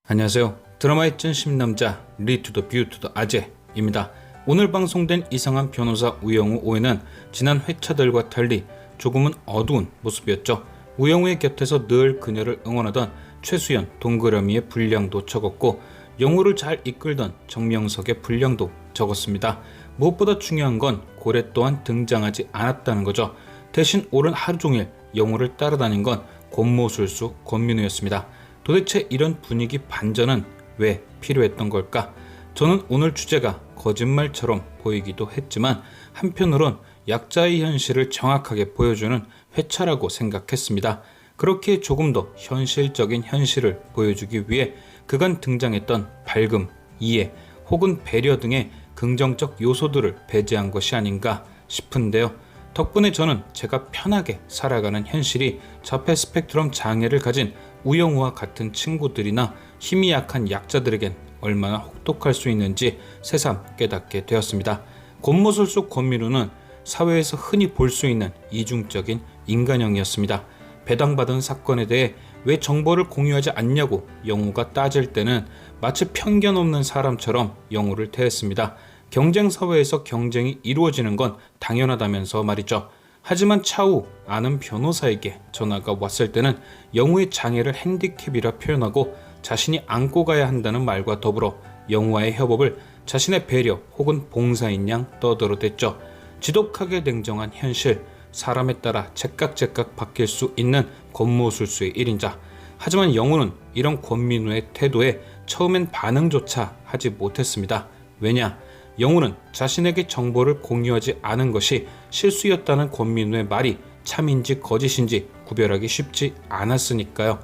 안녕하세요. 드라마의 찐심 남자 리투더 뷰투더 아재입니다. 오늘 방송된 이상한 변호사 우영우 오해는 지난 회차들과 달리 조금은 어두운 모습이었죠. 우영우의 곁에서 늘 그녀를 응원하던 최수연 동그라미의 분량도 적었고 영우를 잘 이끌던 정명석의 분량도 적었습니다. 무엇보다 중요한 건 고래 또한 등장하지 않았다는 거죠. 대신 오른 하루 종일 영우를 따라다닌 건 권모술수 권민우였습니다. 도대체 이런 분위기 반전은 왜 필요했던 걸까? 저는 오늘 주제가 거짓말처럼 보이기도 했지만 한편으론 약자의 현실을 정확하게 보여주는 회차라고 생각했습니다. 그렇게 조금 더 현실적인 현실을 보여주기 위해 그간 등장했던 밝음, 이해, 혹은 배려 등의 긍정적 요소들을 배제한 것이 아닌가 싶은데요. 덕분에 저는 제가 편하게 살아가는 현실이 자폐 스펙트럼 장애를 가진 우영우와 같은 친구들이나 힘이 약한 약자들에겐 얼마나 혹독할 수 있는지 새삼 깨닫게 되었습니다. 권모술수 권민우는 사회에서 흔히 볼 수 있는 이중적인 인간형이었습니다. 배당받은 사건에 대해 왜 정보를 공유하지 않냐고 영우가 따질 때는 마치 편견 없는 사람처럼 영우를 대했습니다. 경쟁 사회에서 경쟁이 이루어지는 건 당연하다면서 말이죠. 하지만 차후 아는 변호사에게 전화가 왔을 때는 영우의 장애를 핸디캡이라 표현하고 자신이 안고 가야 한다는 말과 더불어 영우와의 협업을 자신의 배려 혹은 봉사인 양 떠들어댔죠. 지독하게 냉정한 현실, 사람에 따라 제깍제깍 바뀔 수 있는 권모술수의 1인자. 하지만 영우는 이런 권민우의 태도에 처음엔 반응조차 하지 못했습니다. 왜냐? 영우는 자신에게 정보를 공유하지 않은 것이 실수였다는 권민우의 말이 참인지 거짓인지 구별하기 쉽지 않았으니까요.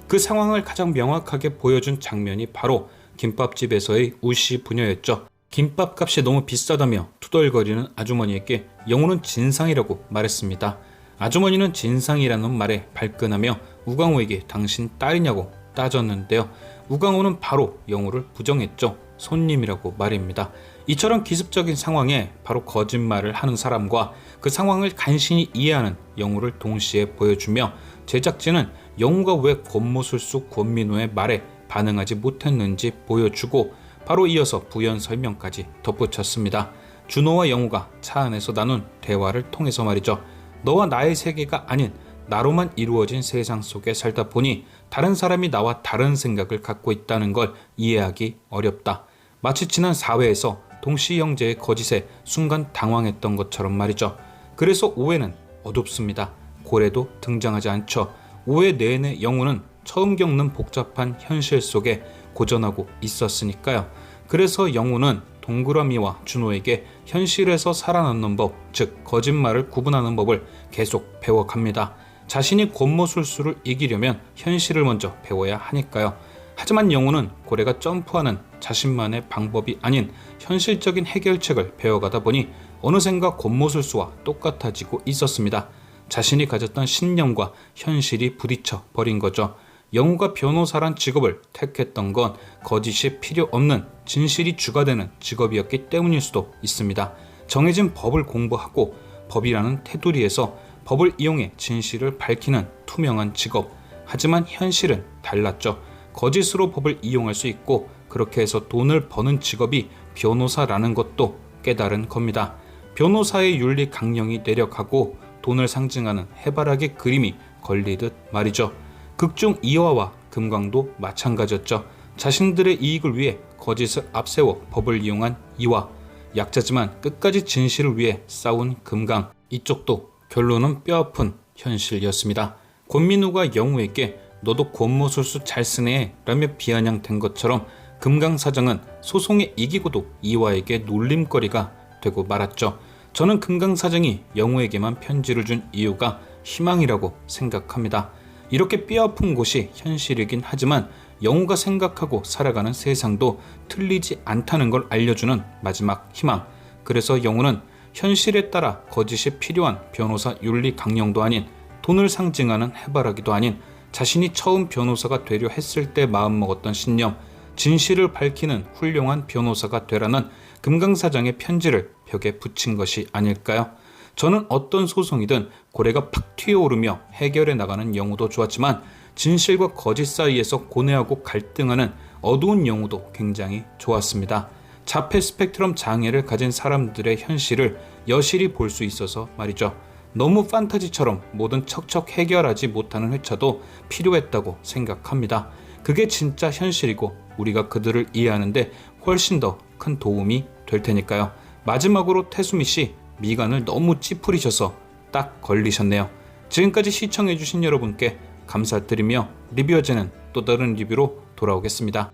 그 상황을 가장 명확하게 보여준 장면이 바로 김밥집에서의 우씨 부녀였죠. 김밥값이 너무 비싸다며 투덜거리는 아주머니에게 영우는 진상이라고 말했습니다. 아주머니는 진상이라는 말에 발끈하며 우광호에게 당신 딸이냐고 따졌는데요. 우광호는 바로 영우를 부정했죠. 손님이라고 말입니다. 이처럼 기습적인 상황에 바로 거짓말을 하는 사람과 그 상황을 간신히 이해하는 영우를 동시에 보여주며 제작진은 영우가 왜 권모술수 권민우의 말에 반응하지 못했는지 보여주고 바로 이어서 부연 설명까지 덧붙였습니다. 준호와 영우가 차 안에서 나눈 대화를 통해서 말이죠. 너와 나의 세계가 아닌 나로만 이루어진 세상 속에 살다 보니 다른 사람이 나와 다른 생각을 갖고 있다는 걸 이해하기 어렵다. 마치 지난 4회에서 동시 형제의 거짓에 순간 당황했던 것처럼 말이죠. 그래서 오해는 어둡습니다. 고래도 등장하지 않죠. 오해 내내 영우는 처음 겪는 복잡한 현실 속에 고전하고 있었으니까요. 그래서 영우는 동그라미와 준호에게 현실에서 살아남는 법, 즉 거짓말을 구분하는 법을 계속 배워갑니다. 자신이 권모술수를 이기려면 현실을 먼저 배워야 하니까요. 하지만 영우는 고래가 점프하는 자신만의 방법이 아닌 현실적인 해결책을 배워가다 보니 어느샌가 권모술수와 똑같아지고 있었습니다. 자신이 가졌던 신념과 현실이 부딪혀 버린 거죠. 영우가 변호사란 직업을 택했던 건 거짓이 필요 없는 진실이 주가 되는 직업이었기 때문일 수도 있습니다. 정해진 법을 공부하고 법이라는 테두리에서 법을 이용해 진실을 밝히는 투명한 직업. 하지만 현실은 달랐죠. 거짓으로 법을 이용할 수 있고 그렇게 해서 돈을 버는 직업이 변호사라는 것도 깨달은 겁니다. 변호사의 윤리 강령이 내려가고 돈을 상징하는 해바라기 그림이 걸리듯 말이죠. 극중 이화와 금강도 마찬가지였죠. 자신들의 이익을 위해 거짓을 앞세워 법을 이용한 이화, 약자지만 끝까지 진실을 위해 싸운 금강. 이쪽도 결론은 뼈아픈 현실이었습니다. 권민우가 영우에게 너도 권모술수 잘 쓰네 라며 비아냥된 것처럼 금강사장은 소송에 이기고도 이화에게 놀림거리가 되고 말았죠. 저는 금강사장이 영우에게만 편지를 준 이유가 희망이라고 생각합니다. 이렇게 뼈아픈 곳이 현실이긴 하지만 영우가 생각하고 살아가는 세상도 틀리지 않다는 걸 알려주는 마지막 희망. 그래서 영우는 현실에 따라 거짓이 필요한 변호사 윤리 강령도 아닌 돈을 상징하는 해바라기도 아닌 자신이 처음 변호사가 되려 했을 때 마음먹었던 신념, 진실을 밝히는 훌륭한 변호사가 되라는 금강사장의 편지를 벽에 붙인 것이 아닐까요? 저는 어떤 소송이든 고래가 팍 튀어오르며 해결해 나가는 영우도 좋았지만 진실과 거짓 사이에서 고뇌하고 갈등하는 어두운 영우도 굉장히 좋았습니다. 자폐 스펙트럼 장애를 가진 사람들의 현실을 여실히 볼 수 있어서 말이죠. 너무 판타지처럼 모든 척척 해결하지 못하는 회차도 필요했다고 생각합니다. 그게 진짜 현실이고 우리가 그들을 이해하는데 훨씬 더 큰 도움이 될 테니까요. 마지막으로 태수미 씨, 미간을 너무 찌푸리셔서 딱 걸리셨네요. 지금까지 시청해주신 여러분께 감사드리며 리뷰어제는 또 다른 리뷰로 돌아오겠습니다.